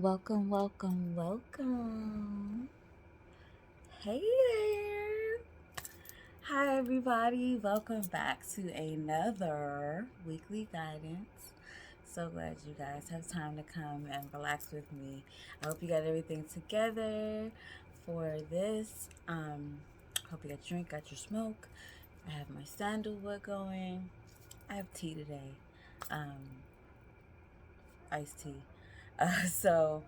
Welcome, welcome, welcome. Hey there. Hi, everybody. Welcome back to another weekly guidance. So glad you guys have time to come and relax with me. I hope you got everything together for this. Hope you got your drink, got your smoke. I have my sandalwood going. I have tea today. Iced tea. So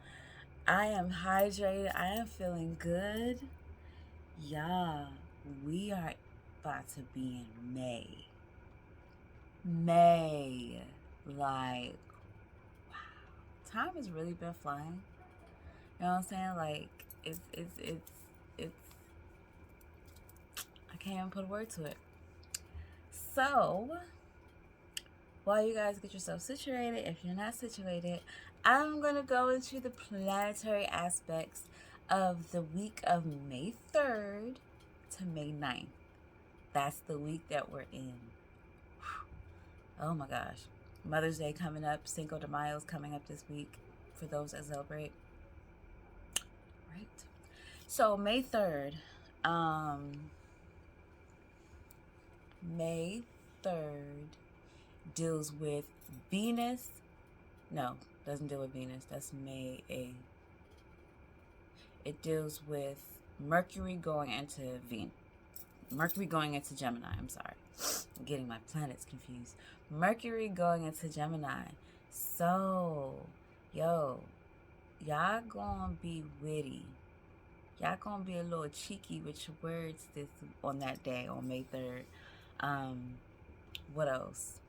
I am hydrated. I am feeling good. Yeah, we are about to be in May. May. Like, wow. Time has really been flying. You know what I'm saying? Like, it's, I can't even put a word to it. So, while you guys get yourself situated, if you're not situated, I'm going to go into the planetary aspects of the week of May 3rd to May 9th. That's the week that we're in. Oh my gosh. Mother's Day coming up. Cinco de Mayo is coming up this week for those that celebrate. Right. So May 3rd. May 3rd deals with Venus. No, doesn't deal with Venus. That's May 8th. It deals with Mercury going into Venus. Mercury going into Gemini. I'm sorry. I'm getting my planets confused. Mercury going into Gemini. So, y'all gonna be witty. Y'all gonna be a little cheeky with your words on that day, on May 3rd. What else?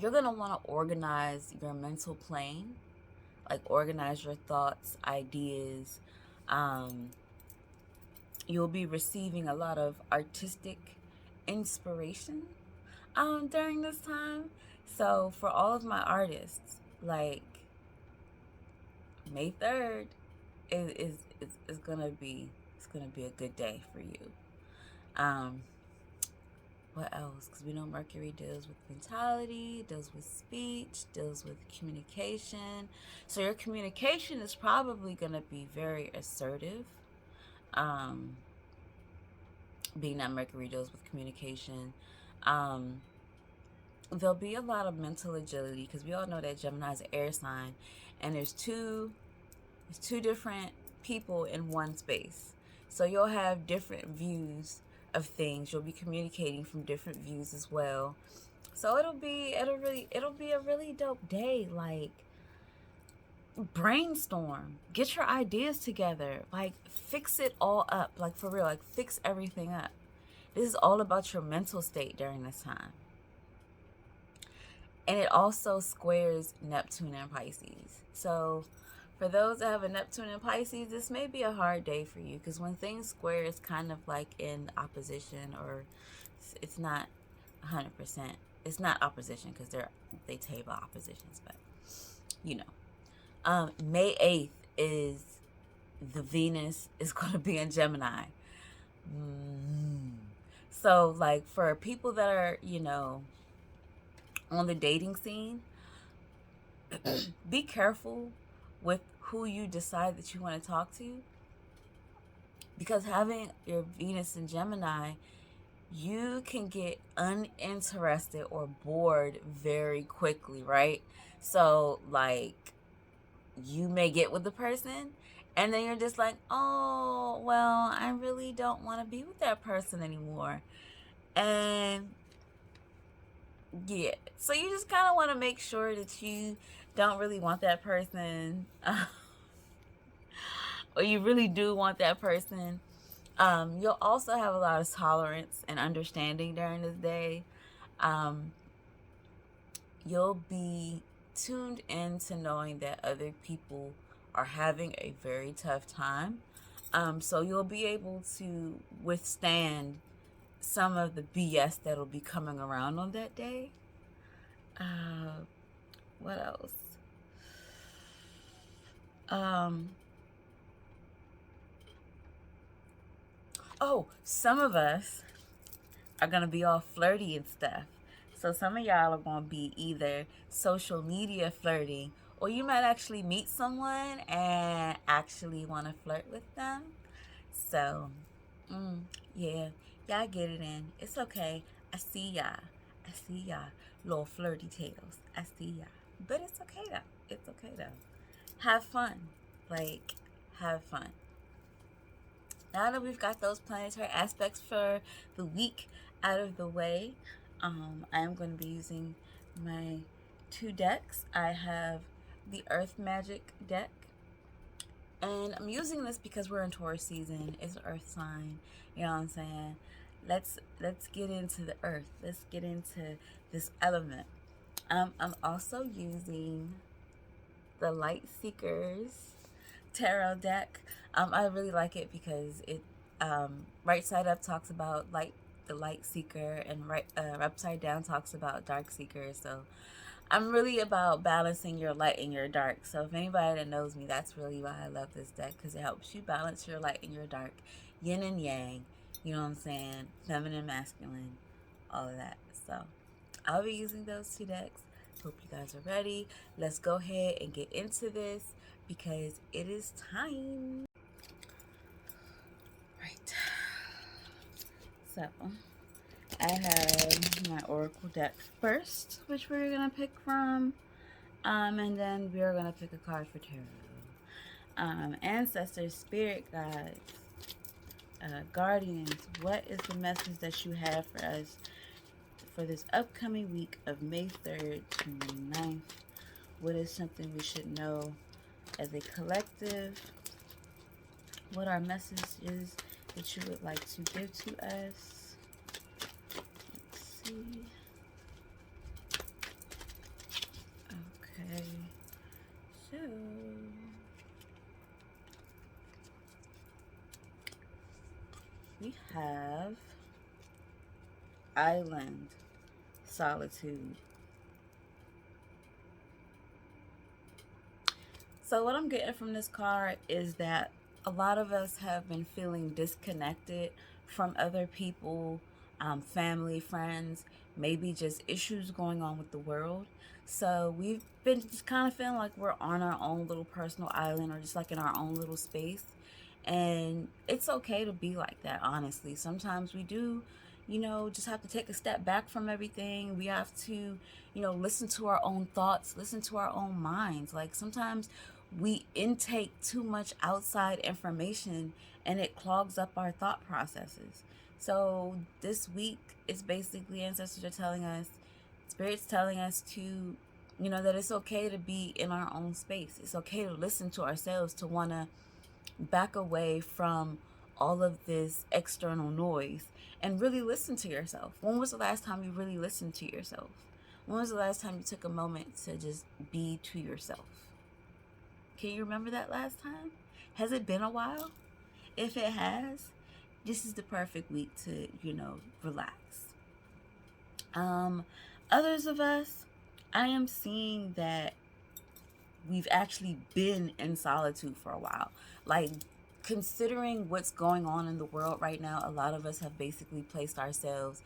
You're gonna want to organize your mental plane, like organize your thoughts, ideas. You'll be receiving a lot of artistic inspiration during this time. So for all of my artists, like, May 3rd is gonna be a good day for you. What else? Because we know Mercury deals with mentality, deals with speech, deals with communication. So your communication is probably going to be very assertive. Being that Mercury deals with communication. There'll be a lot of mental agility because we all know that Gemini is an air sign, and there's two different people in one space. So you'll have different views of things. You'll be communicating from different views as well. So it'll be a really dope day. Like, brainstorm, get your ideas together, like fix it all up, like for real, like fix everything up. This is all about your mental state during this time. And it also squares Neptune and Pisces. So for those that have a Neptune and Pisces, this may be a hard day for you because when things square, it's kind of like in opposition, or it's not 100%. It's not opposition because they table oppositions, but you know. May 8th is the Venus is going to be in Gemini. So, like, for people that are, on the dating scene, be careful with who you decide that you want to talk to, because having your Venus in Gemini, you can get uninterested or bored very quickly, right? So, like, you may get with the person and then you're just like, oh, well, I really don't want to be with that person anymore. And yeah, so you just kind of want to make sure that you don't really want that person, or you really do want that person. You'll also have a lot of tolerance and understanding during this day. You'll be tuned into knowing that other people are having a very tough time. So you'll be able to withstand some of the BS that'll be coming around on that day. What else? Oh, some of us are going to be all flirty and stuff. So some of y'all are going to be either social media flirting, or you might actually meet someone and actually want to flirt with them. So, yeah, y'all get it in. It's okay. I see y'all. I see y'all. Little flirty tails. I see y'all. But it's okay though. It's okay though. Have fun. Like, have fun. Now that we've got those planetary aspects for the week out of the way, I am going to be using my 2 decks. I have the Earth Magic deck, and I'm using this because we're in Taurus season. It's an Earth sign. You know what I'm saying? Let's get into the Earth. Let's get into this element. I'm also using the Light Seekers tarot deck. I really like it because it right side up talks about the light seeker, and right upside down talks about dark seeker. So I'm really about balancing your light and your dark. So if anybody that knows me, that's really why I love this deck, because it helps you balance your light and your dark, yin and yang, you know what I'm saying, feminine, masculine, all of that. So I'll be using those 2 decks. Hope you guys are ready. Let's go ahead and get into this because it is time. Right. So I have my Oracle deck first, which we're going to pick from. And then we're going to pick a card for tarot. Ancestors, spirit guides, guardians, what is the message that you have for us for this upcoming week of May 3rd to May 9th? What is something we should know as a collective? What are messages that you would like to give to us? Let's see. Okay. So we have Island, Solitude. So what I'm getting from this card is that a lot of us have been feeling disconnected from other people, family, friends, maybe just issues going on with the world. So we've been just kind of feeling like we're on our own little personal island, or just like in our own little space. And it's okay to be like that, honestly. Sometimes we do, just have to take a step back from everything. We have to, listen to our own thoughts, listen to our own minds. Like sometimes we intake too much outside information and it clogs up our thought processes. So this week, it's basically ancestors are telling us, spirits telling us to, that it's okay to be in our own space. It's okay to listen to ourselves, to want to back away from all of this external noise and really listen to yourself. When was the last time you really listened to yourself? When was the last time you took a moment to just be to yourself? Can you remember that last time? Has it been a while? If it has, this is the perfect week to, relax. Others of us, I am seeing that we've actually been in solitude for a while. Like, considering what's going on in the world right now, a lot of us have basically placed ourselves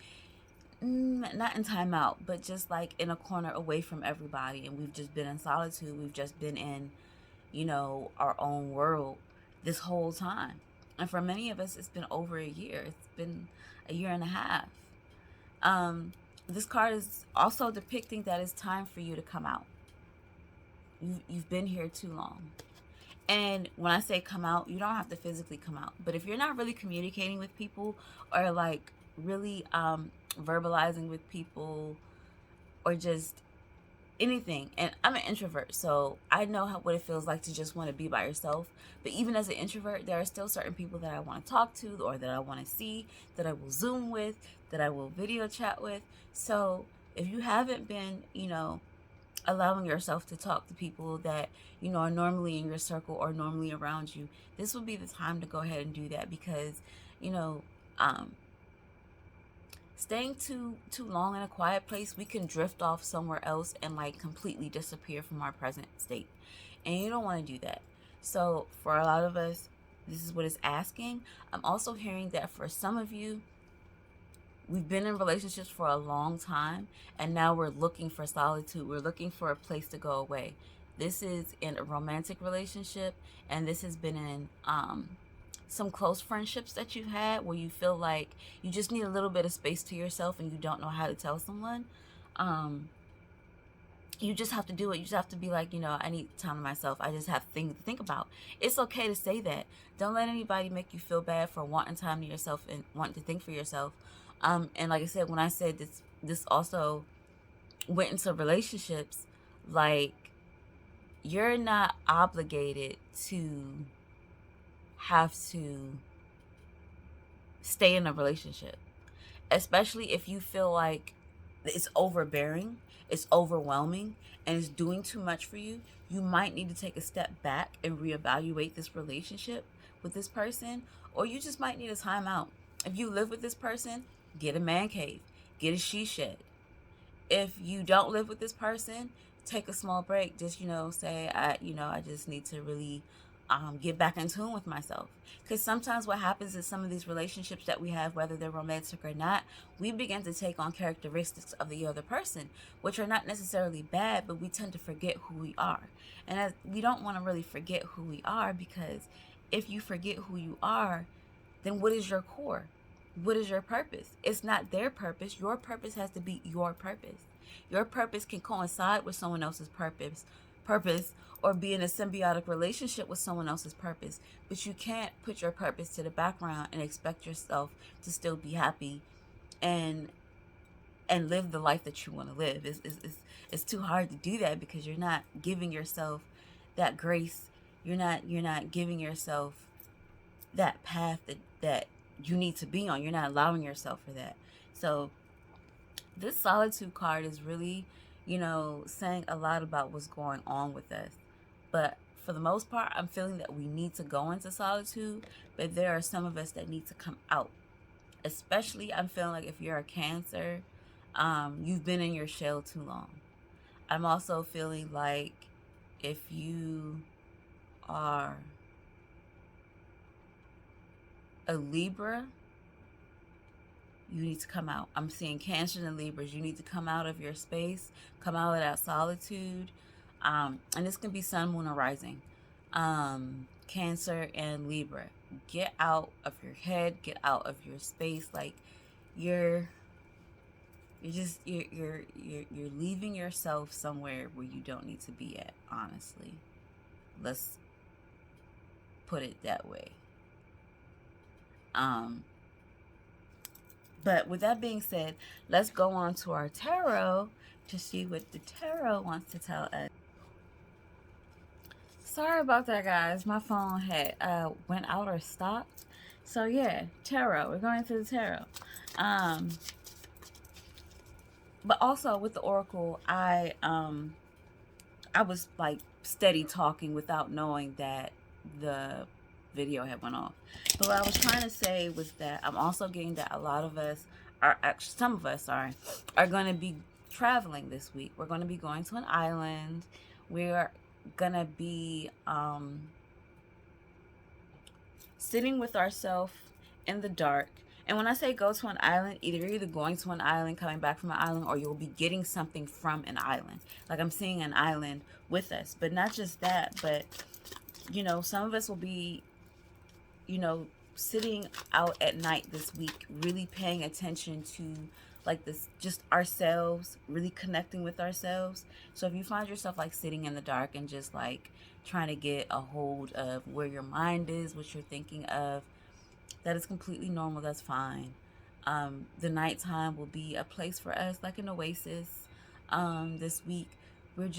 not in timeout, but just like in a corner away from everybody, and we've just been in solitude. We've just been in, our own world this whole time. And for many of us, it's been over a year. It's been a year and a half. This card is also depicting that it's time for you to come out. You've been here too long. And when I say come out, you don't have to physically come out. But if you're not really communicating with people, or like really verbalizing with people, or just anything, and I'm an introvert, so I know what it feels like to just want to be by yourself. But even as an introvert, there are still certain people that I want to talk to, or that I want to see, that I will Zoom with, that I will video chat with. So if you haven't been, allowing yourself to talk to people that, are normally in your circle or normally around you, this will be the time to go ahead and do that. Because, staying too long in a quiet place, we can drift off somewhere else and like completely disappear from our present state. And you don't want to do that. So for a lot of us, this is what it's asking. I'm also hearing that for some of you, we've been in relationships for a long time, and now we're looking for solitude. We're looking for a place to go away. This is in a romantic relationship, and this has been in some close friendships that you've had where you feel like you just need a little bit of space to yourself and you don't know how to tell someone. You just have to do it. You just have to be like, I need time to myself. I just have things to think about. It's okay to say that. Don't let anybody make you feel bad for wanting time to yourself and wanting to think for yourself. And like I said, when I said this also went into relationships, like, you're not obligated to have to stay in a relationship, especially if you feel like it's overbearing, it's overwhelming, and it's doing too much for you. You might need to take a step back and reevaluate this relationship with this person, or you just might need a timeout. If you live with this person, get a man cave, get a she shed. If you don't live with this person, take a small break. Just, say, I just need to really get back in tune with myself. Because sometimes what happens is some of these relationships that we have, whether they're romantic or not, we begin to take on characteristics of the other person, which are not necessarily bad, but we tend to forget who we are. And we don't want to really forget who we are, because if you forget who you are, then what is your core? What is your purpose? It's not their purpose. Your purpose has to be your purpose. Your purpose can coincide with someone else's purpose, or be in a symbiotic relationship with someone else's purpose. But you can't put your purpose to the background and expect yourself to still be happy and live the life that you want to live. It's too hard to do that, because you're not giving yourself that grace. You're not giving yourself that path that you need to be on. You're not allowing yourself for that. So this solitude card is really, saying a lot about what's going on with us. But for the most part, I'm feeling that we need to go into solitude, but there are some of us that need to come out. Especially, I'm feeling like if you're a Cancer, you've been in your shell too long. I'm also feeling like if you are a Libra, you need to come out. I'm seeing Cancer and Libras. You need to come out of your space, come out of that solitude. And this can be Sun, Moon, or Rising. Cancer and Libra. Get out of your head. Get out of your space. Like, you're leaving yourself somewhere where you don't need to be at. Honestly, let's put it that way. But with that being said, let's go on to our tarot to see what the tarot wants to tell us. Sorry about that, guys. My phone had went out or stopped. So yeah, tarot. We're going to the tarot. But also with the oracle, I was like steady talking without knowing that the video had went off. But what I was trying to say was that I'm also getting that a lot of us are, actually some of us are going to be traveling this week. We're going to be going to an island. We're going to be sitting with ourselves in the dark. And when I say go to an island, you're either going to an island, coming back from an island, or you'll be getting something from an island. Like, I'm seeing an island with us. But not just that, but some of us will be sitting out at night this week, really paying attention to like this, just ourselves, really connecting with ourselves. So if you find yourself like sitting in the dark and just like trying to get a hold of where your mind is, what you're thinking of, that is completely normal. That's fine. The nighttime will be a place for us, like an oasis. This week, we're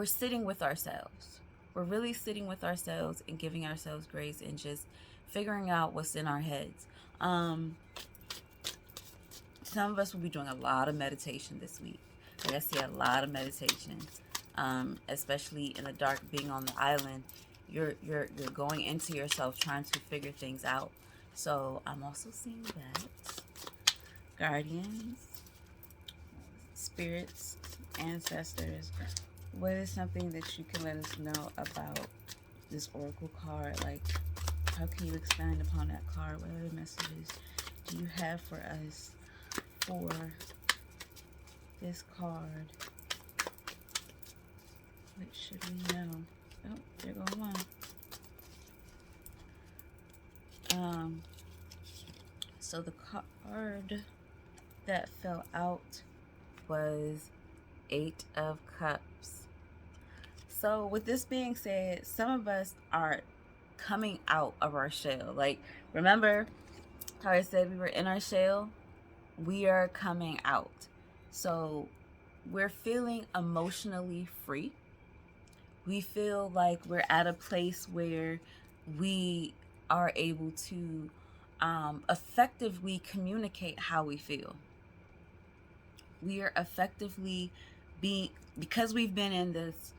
sitting with ourselves. We're really sitting with ourselves and giving ourselves grace and just figuring out what's in our heads. Some of us will be doing a lot of meditation this week. Like, I see a lot of meditation, especially in the dark, being on the island. You're going into yourself, trying to figure things out. So I'm also seeing that. Guardians, spirits, ancestors. What is something that you can let us know about this oracle card? Like, how can you expand upon that card? What other messages do you have for us for this card? What should we know? Oh, there goes one. So the card that fell out was 8 of Cups. So with this being said, some of us are coming out of our shell. Like, remember how I said we were in our shell? We are coming out. So we're feeling emotionally free. We feel like we're at a place where we are able to effectively communicate how we feel. We are effectively because we've been in this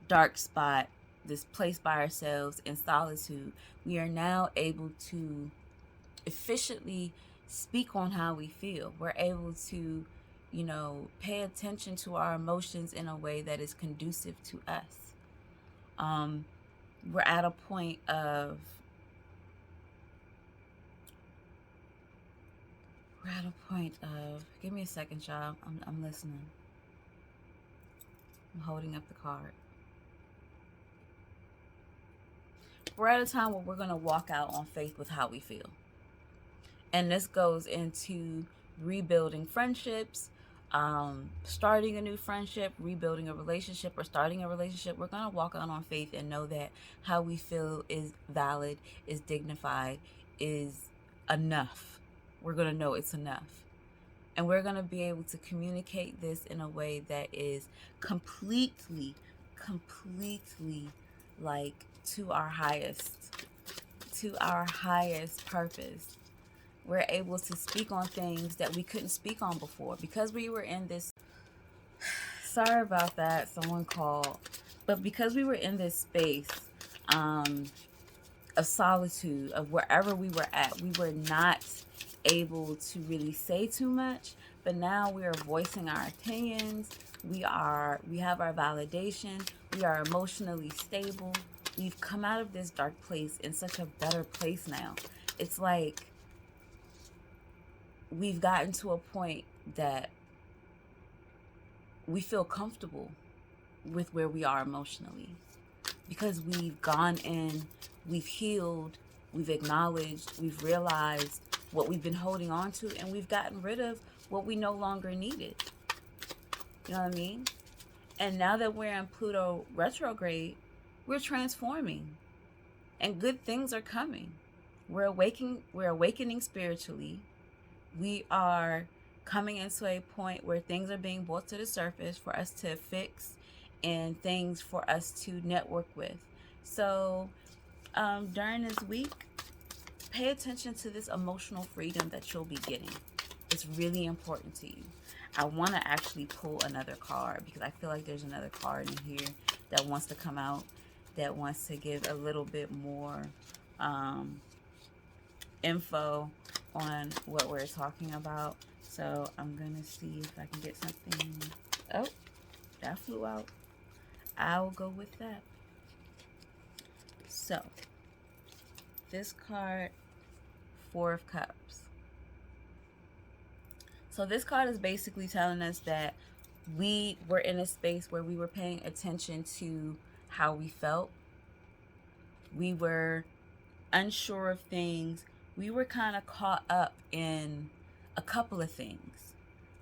dark spot, this place by ourselves in solitude, we are now able to efficiently speak on how we feel. We're able to, pay attention to our emotions in a way that is conducive to us. We're at a point of give me a second, y'all. I'm listening. I'm holding up the card. We're at a time where we're going to walk out on faith with how we feel. And this goes into rebuilding friendships, starting a new friendship, rebuilding a relationship, or starting a relationship. We're going to walk out on faith and know that how we feel is valid, is dignified, is enough. We're going to know it's enough. And we're going to be able to communicate this in a way that is completely like to our highest purpose. We're able to speak on things that we couldn't speak on before because we were in this, sorry about that, someone called, but because we were in this space of solitude, of wherever we were at, we were not able to really say too much. But now we are voicing our opinions. We have our validation. We are emotionally stable. We've come out of this dark place in such a better place now. It's like we've gotten to a point that we feel comfortable with where we are emotionally because we've gone in, we've healed, we've acknowledged, we've realized what we've been holding on to, and we've gotten rid of what we no longer needed. You know what I mean? And now that we're in Pluto retrograde, we're transforming and good things are coming. We're awakening spiritually. We are coming into a point where things are being brought to the surface for us to fix and things for us to network with. So during this week, pay attention to this emotional freedom that you'll be getting. It's really important to you. I want to actually pull another card because I feel like there's another card in here that wants to come out, that wants to give a little bit more info on what we're talking about. So I'm going to see if I can get something. Oh, that flew out. I'll go with that. So, this card, 4 of Cups. So this card is basically telling us that we were in a space where we were paying attention to how we felt. We were unsure of things. We were kind of caught up in a couple of things,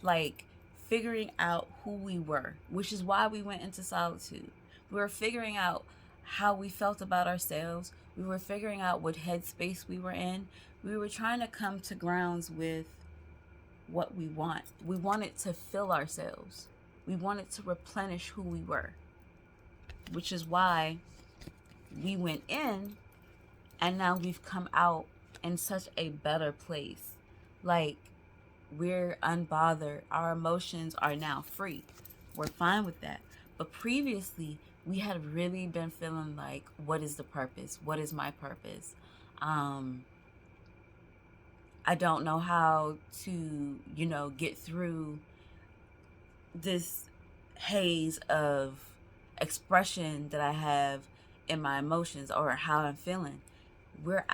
like figuring out who we were, which is why we went into solitude. We were figuring out how we felt about ourselves. We were figuring out what headspace we were in. We were trying to come to grounds with what we want. We wanted to fill ourselves. We wanted to replenish who we were, which is why we went in and now we've come out in such a better place. Like, we're unbothered. Our emotions are now free. We're fine with that. But previously, we had really been feeling like, what is the purpose? What is my purpose? I don't know how to, get through this haze of expression that I have in my emotions or how I'm feeling. We're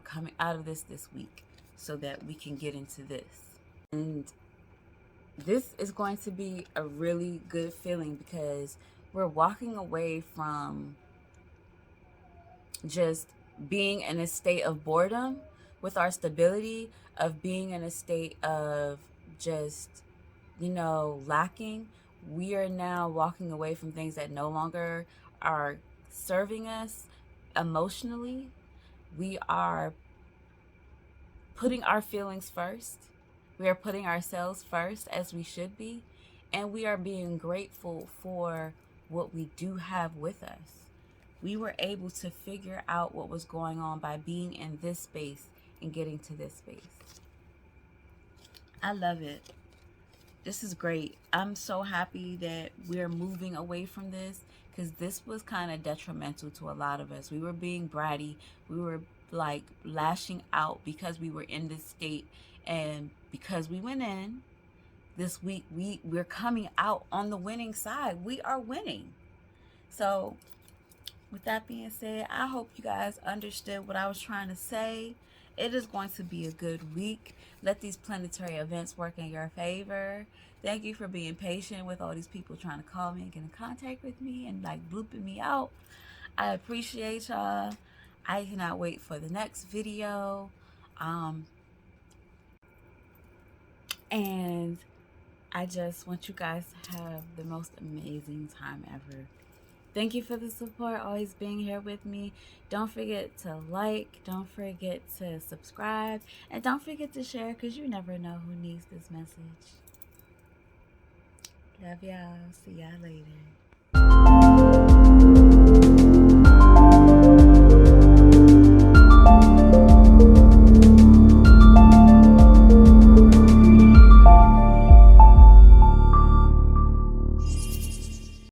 coming out of this week. so that we can get into this. And this is going to be a really good feeling because we're walking away from just being in a state of boredom with our stability, of being in a state of just, lacking. We are now walking away from things that no longer are serving us emotionally. We are putting our feelings first. We are putting ourselves first, as we should be. And we are being grateful for what we do have with us. We were able to figure out what was going on by being in this space and getting to this space. I love it. This is great. I'm so happy that we're moving away from this, because this was kind of detrimental to a lot of us. We were being bratty. We were like lashing out because we were in this state, and because we went in this week, we're coming out on the winning side. We are winning. So with that being said, I hope you guys understood what I was trying to say. It is going to be a good week. Let these planetary events work in your favor. Thank you for being patient with all these people trying to call me and get in contact with me and like blooping me out. I appreciate y'all. I cannot wait for the next video. And I just want you guys to have the most amazing time ever. Thank you for the support, always being here with me. Don't forget to like, don't forget to subscribe, and don't forget to share, because you never know who needs this message. Love y'all. See y'all later.